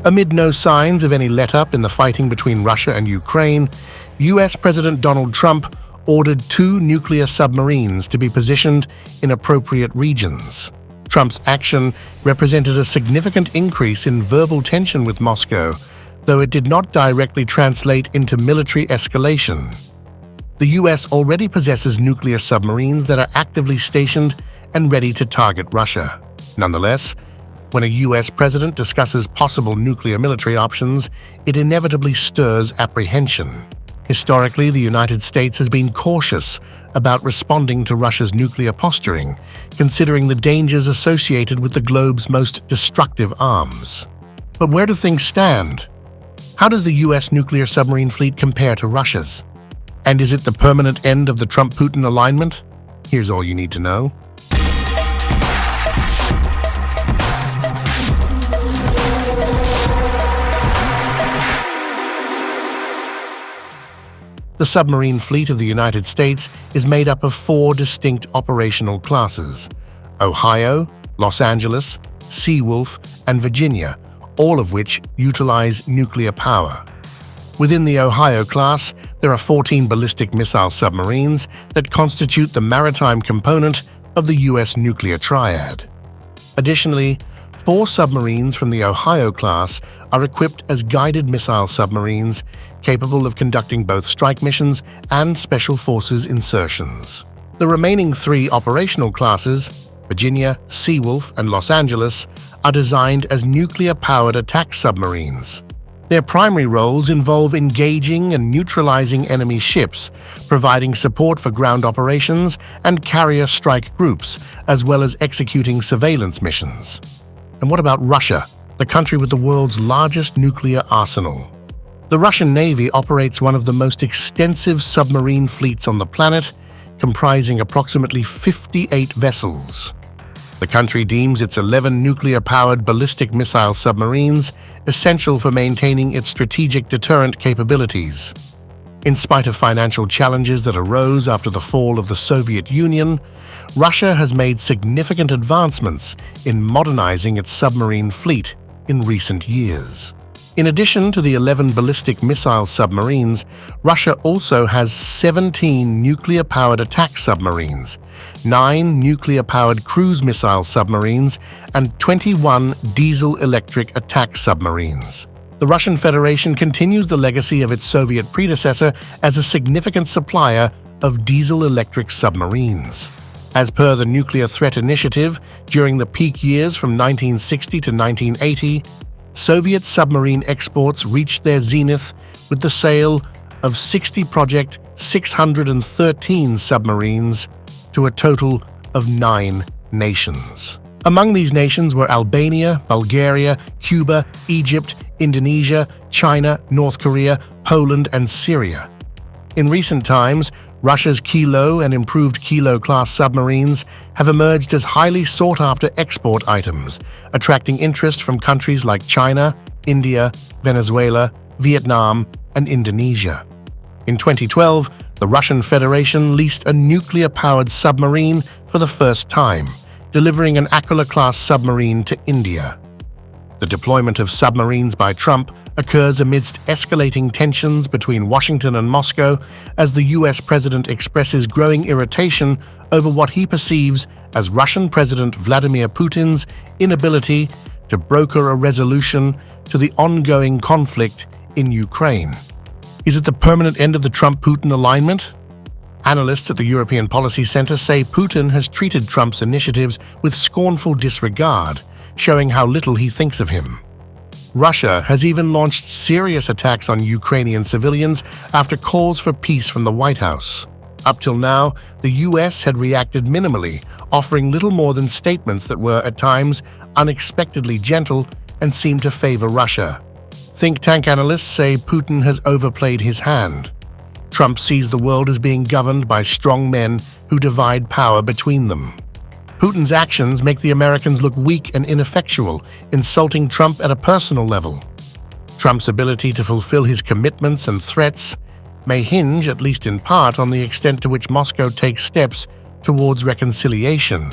Amid no signs of any let-up in the fighting between Russia and Ukraine, US President Donald Trump ordered 2 nuclear submarines to be positioned in appropriate regions. Trump's action represented a significant increase in verbal tension with Moscow, though it did not directly translate into military escalation. The US already possesses nuclear submarines that are actively stationed and ready to target Russia. Nonetheless, when a US president discusses possible nuclear military options, it inevitably stirs apprehension. Historically, the United States has been cautious about responding to Russia's nuclear posturing, considering the dangers associated with the globe's most destructive arms. But where do things stand? How does the US nuclear submarine fleet compare to Russia's? And is it the permanent end of the Trump-Putin alignment? Here's all you need to know. The submarine fleet of the United States is made up of 4 distinct operational classes: Ohio, Los Angeles, Seawolf, and Virginia, all of which utilize nuclear power. Within the Ohio class, there are 14 ballistic missile submarines that constitute the maritime component of the U.S. nuclear triad. Additionally, 4 submarines from the Ohio class are equipped as guided missile submarines capable of conducting both strike missions and special forces insertions. The remaining 3 operational classes, Virginia, Seawolf, and Los Angeles, are designed as nuclear-powered attack submarines. Their primary roles involve engaging and neutralizing enemy ships, providing support for ground operations and carrier strike groups, as well as executing surveillance missions. And what about Russia, the country with the world's largest nuclear arsenal? The Russian Navy operates one of the most extensive submarine fleets on the planet, comprising approximately 58 vessels. The country deems its 11 nuclear-powered ballistic missile submarines essential for maintaining its strategic deterrent capabilities. In spite of financial challenges that arose after the fall of the Soviet Union, Russia has made significant advancements in modernizing its submarine fleet in recent years. In addition to the 11 ballistic missile submarines, Russia also has 17 nuclear-powered attack submarines, 9 nuclear-powered cruise missile submarines, and 21 diesel-electric attack submarines. The Russian Federation continues the legacy of its Soviet predecessor as a significant supplier of diesel-electric submarines. As per the Nuclear Threat Initiative, during the peak years from 1960 to 1980, Soviet submarine exports reached their zenith with the sale of 60 Project 613 submarines to a total of 9 nations. Among these nations were Albania, Bulgaria, Cuba, Egypt, Indonesia, China, North Korea, Poland, and Syria. In recent times, Russia's Kilo and improved Kilo-class submarines have emerged as highly sought-after export items, attracting interest from countries like China, India, Venezuela, Vietnam, and Indonesia. In 2012, the Russian Federation leased a nuclear-powered submarine for the first time, delivering an Aquila-class submarine to India. The deployment of submarines by Trump occurs amidst escalating tensions between Washington and Moscow as the US president expresses growing irritation over what he perceives as Russian President Vladimir Putin's inability to broker a resolution to the ongoing conflict in Ukraine. Is it the permanent end of the Trump-Putin alignment? Analysts at the European Policy Center say Putin has treated Trump's initiatives with scornful disregard, showing how little he thinks of him. Russia has even launched serious attacks on Ukrainian civilians after calls for peace from the White House. Up till now, the US had reacted minimally, offering little more than statements that were, at times, unexpectedly gentle and seemed to favor Russia. Think tank analysts say Putin has overplayed his hand. Trump sees the world as being governed by strong men who divide power between them. Putin's actions make the Americans look weak and ineffectual, insulting Trump at a personal level. Trump's ability to fulfill his commitments and threats may hinge, at least in part, on the extent to which Moscow takes steps towards reconciliation.